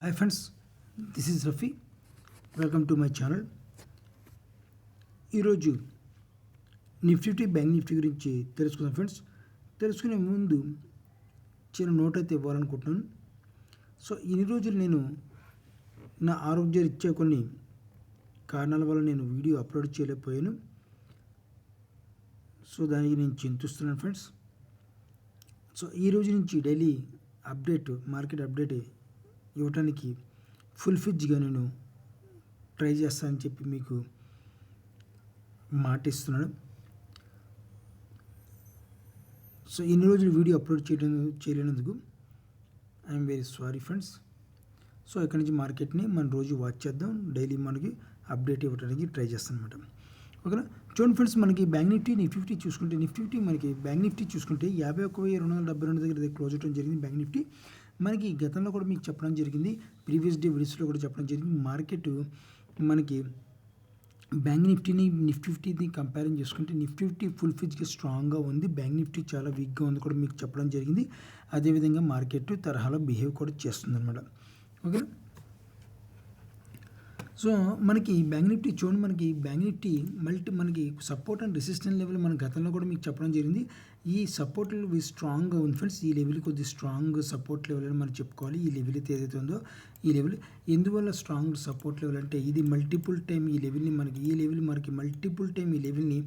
Hi friends, this is Rafi. Welcome to my channel. ఈరోజు Nifty bank Nifty గురించి తెలుసుకుందాం friends. తెలుసుకునే ముందు చిన్న నోట్ అయితే ఇవ్వాలనుకుంటున్నాను. సో ఇన్ని రోజులు నేను నా ఆరోగ్యరీత్యా కొన్ని కారణాల వల్ల నేను వీడియో అప్లోడ్ చేయలేకపోయాను. సో దానికి నేను చింతిస్తున్నాను ఫ్రెండ్స్. సో ఈ రోజు నుంచి డైలీ అప్డేట్, మార్కెట్ అప్డేట్ ఇవ్వటానికి ఫుల్ ఫిజ్గా నేను ట్రై చేస్తానని చెప్పి మీకు మాట ఇస్తున్నాను. సో ఇన్ని రోజులు వీడియో అప్లోడ్ చేయలేనందుకు I'm very sorry friends. So ఇక్కడ నుంచి మార్కెట్ని మనం రోజు వాచ్ చేద్దాం, డైలీ మనకి అప్డేట్ ఇవ్వడానికి ట్రై చేస్తాం అనమాట. ఓకేనా. చూడండి ఫ్రెండ్స్, మనకి బ్యాంక్ నిఫ్టీ చూసుకుంటే మనకి బ్యాంక్ నిఫ్టీ చూసుకుంటే 51,272 దగ్గర క్లోజ్ అవడం జరిగింది. బ్యాంక్ నిఫ్టీ మనకి గతంలో కూడా మీకు చెప్పడం జరిగింది, ప్రీవియస్ డే వీడియోస్లో కూడా చెప్పడం జరిగింది. మార్కెట్ మనకి బ్యాంక్ నిఫ్టీని కంపేరింగ్ చేసుకుంటే నిఫ్టీ ఫుల్ ఫిజ్గా స్ట్రాంగ్గా ఉంది, బ్యాంక్ నిఫ్టీ చాలా వీక్గా ఉంది కూడా మీకు చెప్పడం జరిగింది. అదేవిధంగా మార్కెట్ తరహాలో బిహేవ్ కూడా చేస్తుంది అనమాట. ఓకే. సో మనకి బ్యాంక్ నిఫ్టీ చూడండి, మనకి బ్యాంక్ నిఫ్టీ మనకి సపోర్ట్ అండ్ రెసిస్టెన్స్ లెవెల్ మన గతంలో కూడా మీకు చెప్పడం జరిగింది. ఈ సపోర్ట్ లెవెల్ స్ట్రాంగ్గా ఉంది ఫ్రెండ్స్. ఈ లెవెల్ కొద్ది స్ట్రాంగ్ సపోర్ట్ లెవెల్ అని మనం చెప్పుకోవాలి. ఈ లెవెల్ అయితే ఏదైతే ఉందో ఈ లెవెల్ ఎందువల్ల స్ట్రాంగ్ సపోర్ట్ లెవెల్ అంటే ఇది మల్టిపుల్ టైం ఈ లెవెల్ని మనకి మల్టిపుల్ టైం ఈ లెవెల్ని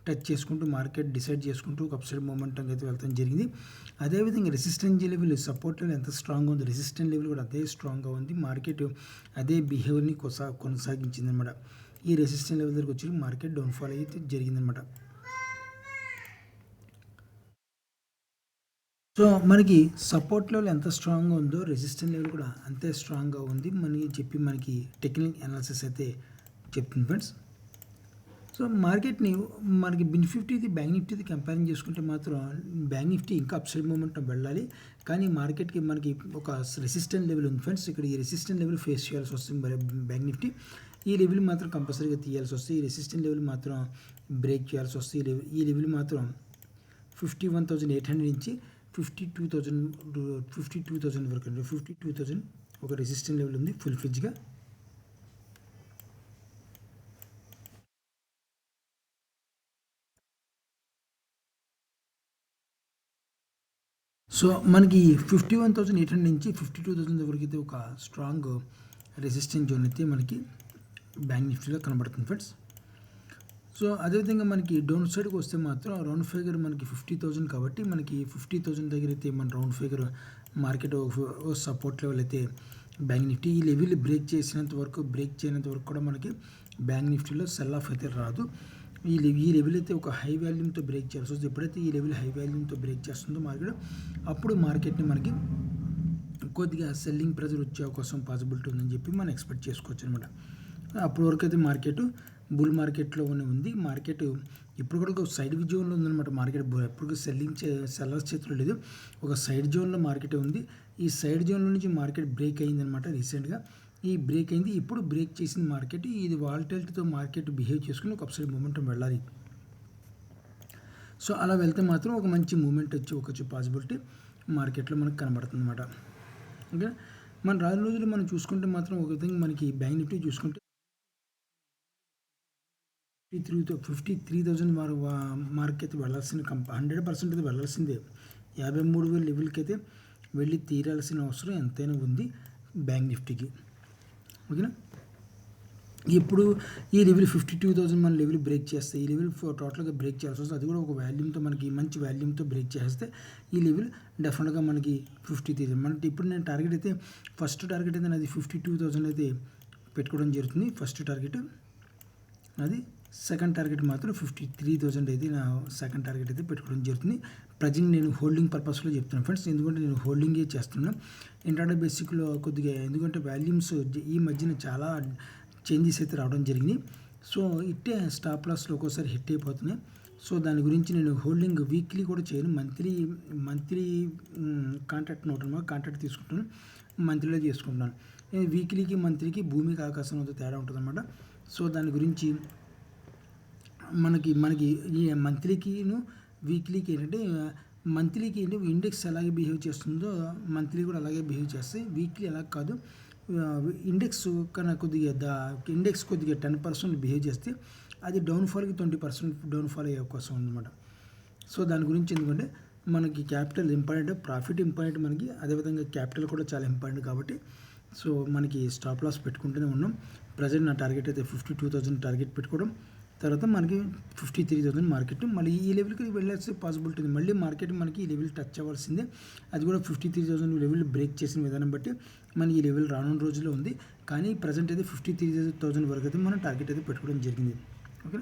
టచ్ చేసుకుంటూ మార్కెట్ డిసైడ్ చేసుకుంటూ ఒక అప్సైడ్ మూమెంట్ అయితే వెళ్తాం జరిగింది. అదేవిధంగా రెసిస్టెన్స్ లెవెల్, సపోర్ట్ లెవెల్ ఎంత స్ట్రాంగ్గా ఉంది, రెసిస్టెన్స్ లెవెల్ కూడా అదే స్ట్రాంగ్గా ఉంది. మార్కెట్ అదే బిహేవియర్ని కొనసాగించింది అనమాట. ఈ రెసిస్టెన్స్ లెవెల్ దగ్గరికి వచ్చి మార్కెట్ డౌన్ఫాల్ అయితే జరిగిందనమాట. సో మనకి సపోర్ట్ లెవెల్ ఎంత స్ట్రాంగ్గా ఉందో రెసిస్టెన్స్ లెవెల్ కూడా అంతే స్ట్రాంగ్గా ఉంది మనకి టెక్నికల్ అనాలిసిస్ అయితే చెప్తుంది ఫ్రెండ్స్. సో మనకి నిఫ్టీది బ్యాంక్ నిఫ్టీది కంపేరింగ్ చేసుకుంటే మాత్రం బ్యాంక్ నిఫ్టీ ఇంకా అప్సైడ్ మూమెంట్ వెళ్ళాలి. కానీ మార్కెట్కి మనకి ఒక రెసిస్టెన్స్ లెవెల్ ఉంది ఫ్రెండ్స్. ఇక్కడ ఈ రెసిస్టెన్స్ లెవెల్ ఫేస్ చేయాల్సి వస్తుంది బ్యాంక్ నిఫ్టీ. ఈ లెవెల్ మాత్రం కంపల్సరీగా తీయాల్సి వస్తుంది. ఈ రెసిస్టెన్స్ లెవెల్ మాత్రం బ్రేక్ చేయాల్సి వస్తుంది. ఈ లెవెల్ మాత్రం 51,800 నుంచి 52,000 వరకు అండి. 52,000 ఒక రెసిస్టెన్స్ లెవెల్ ఉంది ఫుల్ ఫ్రిడ్జ్గా. సో మనకి 51,800 నుంచి 52,000 వరకు అయితే ఒక స్ట్రాంగ్ రెసిస్టెన్స్ జోన్ అయితే మనకి బ్యాంక్ నిఫ్టీలో కనబడుతుంది ఫ్రెండ్స్. సో అదేవిధంగా మనకి డౌన్ సైడ్కి వస్తే మాత్రం రౌండ్ ఫిగర్ మనకి 50,000 కాబట్టి మనకి 50,000 దగ్గర అయితే మన round figure market support level అయితే బ్యాంక్ నిఫ్టీ ఈ లెవెల్ బ్రేక్ చేయనంత వరకు కూడా మనకి బ్యాంక్ నిఫ్టీలో సెల్ ఆఫ్ అయితే రాదు. ఈ లెవెల్ అయితే ఒక హై వాల్యూమ్తో బ్రేక్ చేయాల్సి వస్తుంది. ఎప్పుడైతే ఈ లెవెల్ హై వాల్యూమ్తో బ్రేక్ చేస్తుందో మార్కెట్, అప్పుడు మార్కెట్ని మనకి కొద్దిగా సెల్లింగ్ ప్రెజర్ వచ్చే అవకాశం పాసిబిలిటీ ఉందని చెప్పి మనం ఎక్స్పెక్ట్ చేసుకోవచ్చు అనమాట. అప్పటి వరకు అయితే మార్కెట్ బుల్ మార్కెట్లోనే ఉంది. మార్కెట్ ఇప్పుడు కూడా ఒక సైడ్ జోన్లో ఉందన్నమాట. మార్కెట్ ఎప్పుడు సెల్లర్స్ చేతిలో లేదు, ఒక సైడ్ జోన్లో మార్కెట్ ఉంది. ఈ సైడ్ జోన్లో నుంచి మార్కెట్ బ్రేక్ అయిందనమాట రీసెంట్గా. ఈ బ్రేక్ అయింది, ఇప్పుడు బ్రేక్ చేసిన మార్కెట్ ఇది వాలటిలిటీతో మార్కెట్ బిహేవ్ చేసుకుని ఒక అప్సైడ్ మూమెంట్ వెళ్ళాలి. సో అలా వెళ్తే మాత్రం ఒక మంచి మూమెంట్ వచ్చి ఒక పాసిబిలిటీ మార్కెట్లో మనకు కనబడుతుంది అనమాట. ఓకే. మన రాను రోజులు మనం చూసుకుంటే మాత్రం ఒక విధంగా మనకి బ్యాంక్ నిఫ్టీ చూసుకుంటే 53,000 మార్క్ అయితే వెళ్ళాల్సిన 100% అయితే వెళ్ళాల్సిందే. 53,000 లెవెల్కి అయితే వెళ్ళి తీరాల్సిన అవసరం ఎంతైనా ఉంది బ్యాంక్ నిఫ్టీకి. ఓకేనా. ఇప్పుడు ఈ లెవెల్ 52,000 మన లెవెల్ బ్రేక్ చేస్తే ఈ లెవెల్ టోటల్గా బ్రేక్ చేయాల్సి వస్తుంది. అది కూడా ఒక వాల్యూమ్తో మనకి మంచి వాల్యూమ్తో బ్రేక్ చేస్తే ఈ లెవెల్ డెఫినెట్గా మనకి 50,000 మనకి ఇప్పుడు నేను టార్గెట్ అయితే ఫస్ట్ టార్గెట్ అయితే నాది 52,000 అయితే పెట్టుకోవడం జరుగుతుంది ఫస్ట్ టార్గెట్. అది సెకండ్ టార్గెట్ మాత్రం 53,000 అయితే నా సెకండ్ టార్గెట్ అయితే పెట్టుకోవడం జరుగుతుంది. ప్రజెంట్ నేను హోల్డింగ్ పర్పస్లో చెప్తున్నాను ఫ్రెండ్స్, ఎందుకంటే నేను హోల్డింగే చేస్తున్నాను ఇంట్రాడే బేసిక్లో కొద్దిగా. ఎందుకంటే వాల్యూమ్స్ ఈ మధ్యన చాలా చేంజెస్ అయితే రావడం జరిగింది. సో ఇట్టే స్టాప్ లాస్లో ఒక్కోసారి హిట్ అయిపోతున్నాయి. సో దాని గురించి నేను హోల్డింగ్ వీక్లీ కూడా చేయను, మంత్లీ కాంట్రాక్ట్ తీసుకుంటాను, మంత్లీలో చేసుకుంటున్నాను. వీక్లీకి మంత్లీకి భూమికి ఆకాశంతో తేడా ఉంటుంది అన్నమాట. సో దాని గురించి మనకి ఈ మంత్లీకిను వీక్లీకి ఏంటంటే మంత్లీకి ఏంటి ఇండెక్స్ అలాగే బిహేవ్ చేస్తుందో మంత్లీ కూడా అలాగే బిహేవ్ చేస్తాయి. వీక్లీ అలా కాదు, ఇండెక్స్ కన్నా కొద్దిగా ఇండెక్స్ కొద్దిగా 10% బిహేవ్ చేస్తే అది డౌన్ఫాల్కి 20% డౌన్ఫాల్ అయ్యే అవకాశం ఉందన్నమాట. సో దాని గురించి ఎందుకంటే మనకి క్యాపిటల్ ఇంపార్టెంట్, ప్రాఫిట్ ఇంపార్టెంట్ మనకి, అదేవిధంగా క్యాపిటల్ కూడా చాలా ఇంపార్టెంట్ కాబట్టి సో మనకి స్టాప్ లాస్ పెట్టుకుంటూనే ఉన్నాం. ప్రజెంట్ నా టార్గెట్ అయితే 52,000 టార్గెట్ పెట్టుకోవడం, తర్వాత మనకి 53,000 మార్కెట్. మళ్ళీ ఈ లెవెల్కి వెళ్ళాల్సిన పాసిబిలిటీ ఉంది. మళ్ళీ మార్కెట్ మనకి ఈ లెవెల్ టచ్ అవ్వాల్సిందే. అది కూడా 53,000 లెవెల్ బ్రేక్ చేసిన విధానం బట్టి మనకి ఈ లెవెల్ రానున్న రోజుల్లో ఉంది. కానీ ప్రజెంట్ అయితే 53,000 వరకు అయితే మనం టార్గెట్ అయితే పెట్టుకోవడం జరిగింది. ఓకే,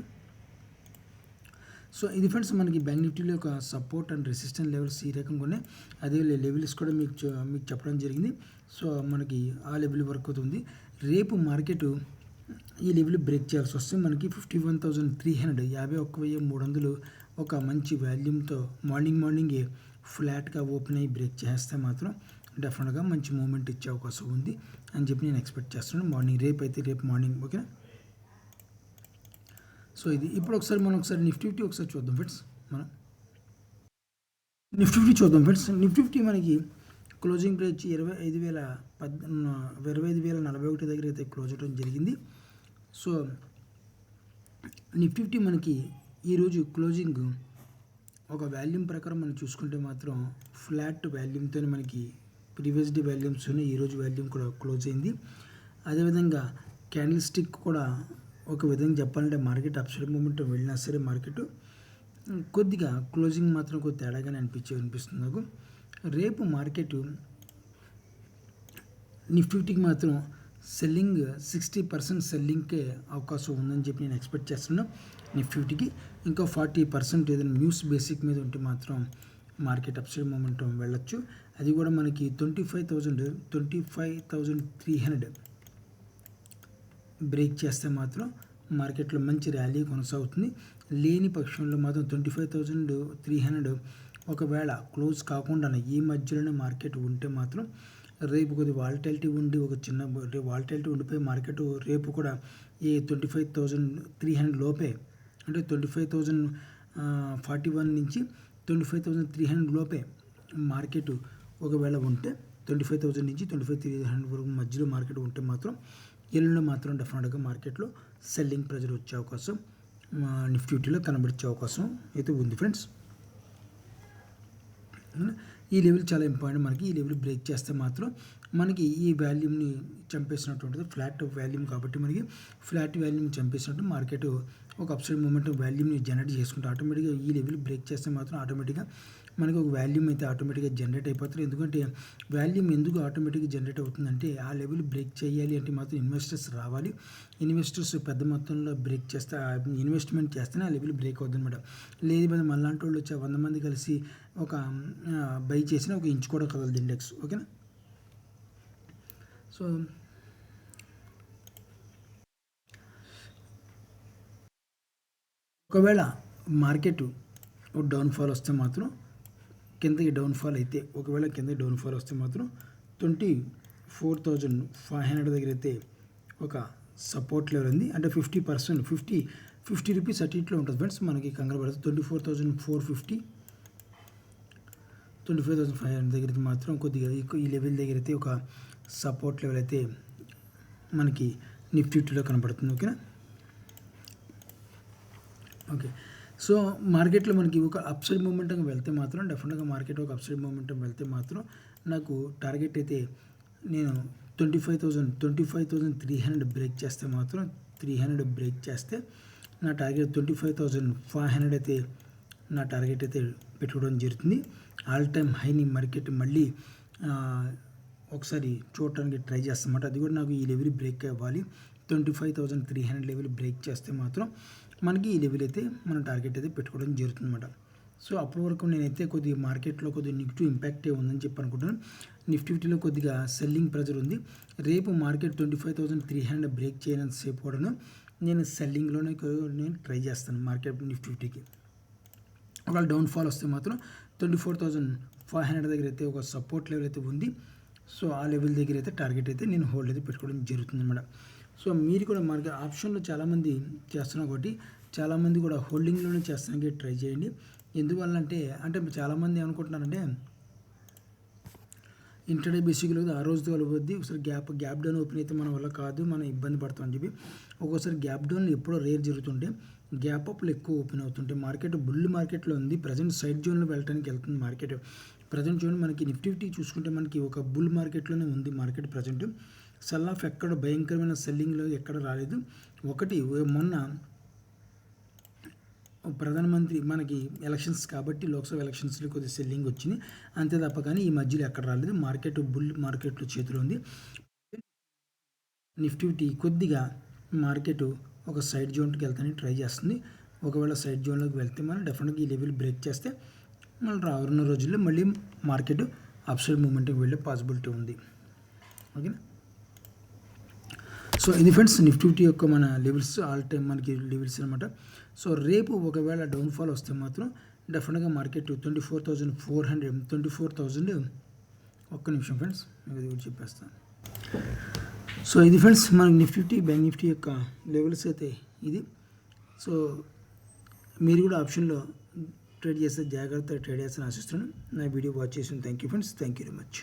సో ఇది ఫ్రెండ్స్ మనకి బ్యాంక్ నిఫ్టీలో ఒక సపోర్ట్ అండ్ రెసిస్టెన్స్ లెవెల్స్ ఈ రకంగా ఉన్నాయి. అదే లెవెల్స్ కూడా మీకు చెప్పడం జరిగింది. సో మనకి ఆ లెవెల్ వరకు అవుతుంది. రేపు మార్కెట్ ఈ లెవెల్ బ్రేక్ చేయాల్సి వస్తే మనకి 51,300 51,300 ఒక మంచి వాల్యూమ్తో మార్నింగే ఫ్లాట్గా ఓపెన్ అయ్యి బ్రేక్ చేస్తే మాత్రం డెఫినెట్గా మంచి మూమెంట్ ఇచ్చే అవకాశం ఉంది అని చెప్పి నేను ఎక్స్పెక్ట్ చేస్తున్నాను. రేపు మార్నింగ్. ఓకేనా, సో ఇది ఇప్పుడు ఒకసారి నిఫ్టీ ఒకసారి చూద్దాం ఫ్రెండ్స్. మనం నిఫ్టీ చూద్దాం ఫ్రెండ్స్. నిఫ్టీ మనకి క్లోజింగ్ ప్రైస్ 25,041 దగ్గర అయితే క్లోజ్ అవడం జరిగింది. సో నిఫ్టీ మనకి ఈరోజు క్లోజింగ్ ఒక వాల్యూమ్ ప్రకారం మనం చూసుకుంటే మాత్రం ఫ్లాట్ వాల్యూమ్తో మనకి ప్రీవియస్ డే వాల్యూమ్స్ ఈరోజు వాల్యూమ్ కూడా క్లోజ్ అయింది. అదేవిధంగా క్యాండిల్ స్టిక్ కూడా ఒక విధంగా చెప్పాలంటే మార్కెట్ అప్సైడ్ మూమెంట్ వెళ్ళినా సరే మార్కెట్ కొద్దిగా క్లోజింగ్ మాత్రం కొద్ది తేడాగానే అనిపిస్తుంది నాకు. రేపు మార్కెట్ నిఫ్టీకి మాత్రం సెల్లింగ్ 60% సెల్లింగ్కే అవకాశం ఉందని చెప్పి నేను ఎక్స్పెక్ట్ చేస్తున్నాను. నిఫ్టీకి ఇంకా 40% ఏదైనా న్యూస్ బేసిక్ మీద ఉంటే మాత్రం మార్కెట్ అప్సైడ్ మూమెంటం వెళ్ళొచ్చు. అది కూడా మనకి 25,300 బ్రేక్ చేస్తే మాత్రం మార్కెట్లో మంచి ర్యాలీ కొనసాగుతుంది. లేని పక్షంలో మాత్రం 25,300 ఒకవేళ క్లోజ్ కాకుండా ఈ మధ్యలోనే మార్కెట్ ఉంటే మాత్రం రేపు కొద్ది వాలటాలిటీ ఉండి ఒక చిన్న వాలటాలిటీ ఉండిపోయి మార్కెట్ రేపు కూడా ఈ 25,300 లోపే, అంటే 25,041 నుంచి 25,300 లోపే మార్కెట్ ఒకవేళ ఉంటే 25,000 నుంచి 25,300 వరకు మధ్యలో మార్కెట్ ఉంటే మాత్రం ఎల్లుండి మాత్రం డెఫినెట్గా మార్కెట్లో సెల్లింగ్ ప్రెజర్ వచ్చే అవకాశం నిఫ్టీలో కనబడిచ్చే అవకాశం అయితే ఉంది ఫ్రెండ్స్. ఈ లెవెల్ చాలా ఇంపార్టెంట్. మనకి ఈ లెవెల్ బ్రేక్ చేస్తే మాత్రం మనకి ఈ వాల్యూమ్ని చంపేసినట్టు ఫ్లాట్ వాల్యూమ్ కాబట్టి మనకి ఫ్లాట్ వాల్యూమ్ చంపేసినట్టు మార్కెట్ ఒక అప్సైడ్ మూమెంట్ వాల్యూమ్ని జనరేట్ చేసుకుంటే ఆటోమేటిక్గా ఈ లెవెల్ బ్రేక్ చేస్తే మాత్రం ఆటోమేటిక్గా మనకి ఒక వాల్యూమ్ అయితే ఆటోమేటిక్గా జనరేట్ అయిపోతుంది. ఎందుకంటే వాల్యూమ్ ఎందుకు ఆటోమేటిక్గా జనరేట్ అవుతుందంటే ఆ లెవెల్ బ్రేక్ చేయాలి అంటే మాత్రం ఇన్వెస్టర్స్ రావాలి. ఇన్వెస్టర్స్ పెద్ద మొత్తంలో బ్రేక్ చేస్తే ఇన్వెస్ట్మెంట్ చేస్తేనే ఆ లెవెల్ బ్రేక్ అవుతుంది అనమాట. లేదు మన మళ్ళాంటి వాళ్ళు వచ్చి 100 మంది కలిసి ఒక బై చేసిన ఒక ఇంచు కూడా కదలదు ఇండెక్స్. ఓకేనా, సో ఒకవేళ మార్కెట్ డౌన్ఫాల్ వస్తే మాత్రం కిందకి డౌన్ఫాల్ వస్తే మాత్రం 24,500 దగ్గర అయితే ఒక సపోర్ట్ లెవెల్ ఉంది. అంటే 50% 50 రూపీస్ అటు ఇట్లో ఉంటుంది ఫ్రెండ్స్. మనకి కంగారు పడుతుంది 24,450 25,500 దగ్గర మాత్రం కొద్దిగా ఈ లెవెల్ దగ్గర అయితే ఒక సపోర్ట్ లెవెల్ అయితే మనకి నిఫ్టీలో కనబడుతుంది. ఓకేనా, ఓకే. సో మార్కెట్లో మనకి ఒక అప్సైడ్ మూమెంటం వెళ్తే మాత్రం డెఫినెట్గా మార్కెట్ ఒక అప్సైడ్ మూమెంటం వెళ్తే మాత్రం నాకు టార్గెట్ అయితే నేను 25,300 బ్రేక్ చేస్తే మాత్రం 300 బ్రేక్ చేస్తే నా టార్గెట్ 25,500 అయితే నా టార్గెట్ అయితే పెట్టుకోవడం జరుగుతుంది. ఆల్ టైమ్ హైని మార్కెట్ మళ్ళీ ఒకసారి చూడటానికి ట్రై చేస్తామాట. అది కూడా నాకు ఈ లెవెల్ బ్రేక్ అవ్వాలి. 25,300 లెవెల్ బ్రేక్ చేస్తే మాత్రం మనకి ఈ లెవెల్ అయితే మన టార్గెట్ అయితే పెట్టుకోవడం జరుగుతుంది అన్నమాట. సో అప్పటి వరకు నేనైతే కొద్దిగా మార్కెట్లో కొద్దిగా నెగిటివ్ ఇంపాక్టే ఉందని చెప్పి అనుకుంటున్నాను. నిఫ్టీలో కొద్దిగా సెల్లింగ్ ప్రెజర్ ఉంది. రేపు మార్కెట్ 25,300 బ్రేక్ చేయనంతసేపు కూడా నేను సెల్లింగ్లోనే నేను ట్రై చేస్తాను మార్కెట్ నిఫ్టీకి. ఒకవేళ డౌన్ఫాల్ వస్తే మాత్రం 24,500 దగ్గర అయితే ఒక సపోర్ట్ లెవెల్ అయితే ఉంది. సో ఆ లెవెల్ దగ్గర అయితే టార్గెట్ అయితే నేను హోల్డ్ అయితే పెట్టుకోవడం జరుగుతుంది అన్నమాట. సో మీరు కూడా మార్కెట్ ఆప్షన్లో చాలామంది చేస్తున్నారు కాబట్టి చాలామంది కూడా హోల్డింగ్లోనే చేస్తానికి ట్రై చేయండి. ఎందువల్ల అంటే చాలామంది ఏమనుకుంటున్నారంటే ఇంటర్డే బేసిక్లో ఆ రోజు కలుపుద్ది. ఒకసారి గ్యాప్ డౌన్ ఓపెన్ అయితే మన వల్ల కాదు, మనం ఇబ్బంది పడతామని చెప్పి ఒక్కోసారి గ్యాప్ డౌన్లు ఎప్పుడో రేర్ జరుగుతుంటే గ్యాప్ అప్లు ఎక్కువ ఓపెన్ అవుతుంటే మార్కెట్ బుల్ మార్కెట్లో ఉంది. ప్రజెంట్ సైడ్ జోన్లో వెళ్ళడానికి వెళ్తుంది మార్కెట్. ప్రజెంట్ చూడండి మనకి నిఫ్టీ చూసుకుంటే మనకి ఒక బుల్ మార్కెట్లోనే ఉంది మార్కెట్ ప్రజెంట్. సెల్ ఆఫ్ ఎక్కడ భయంకరమైన సెల్లింగ్లో ఎక్కడ రాలేదు. ఒకటి మొన్న ప్రధానమంత్రి మనకి ఎలక్షన్స్ కాబట్టి లోక్సభ ఎలక్షన్స్లో కొద్దిగా సెల్లింగ్ వచ్చింది అంతే తప్ప, కానీ ఈ మధ్యలో ఎక్కడ రాలేదు. మార్కెట్ బుల్ మార్కెట్లో చేతిలో ఉంది. నిఫ్టీ కొద్దిగా మార్కెట్ ఒక సైడ్ జోన్కి వెళ్తానికి ట్రై చేస్తుంది. ఒకవేళ సైడ్ జోన్లోకి వెళ్తే మనం డెఫినెట్గా ఈ లెవెల్ బ్రేక్ చేస్తే మళ్ళీ రానున్న రోజుల్లో మళ్ళీ మార్కెట్ అప్సైడ్ మూమెంట్కి వెళ్ళే పాసిబిలిటీ ఉంది. ఓకేనా. సో ఇది ఫ్రెండ్స్ నిఫ్టీ యొక్క మన లెవెల్స్, ఆల్ టైమ్ మనకి లెవెల్స్ అనమాట. సో రేపు ఒకవేళ డౌన్ఫాల్ వస్తే మాత్రం డెఫినెట్గా మార్కెట్ 24,400 ఒక్క నిమిషం ఫ్రెండ్స్ ఇది కూడా చెప్పేస్తాను. సో ఇది ఫ్రెండ్స్ మనకి నిఫ్టీ బ్యాంక్ నిఫ్టీ యొక్క లెవెల్స్ అయితే ఇది. సో మీరు కూడా ఆప్షన్లో ట్రేడ్ చేస్తే జాగ్రత్తగా ట్రేడ్ చేస్తాను ఆశిస్తున్నాను. నా వీడియో వాచ్ చేసిన thank you friends, thank you very much.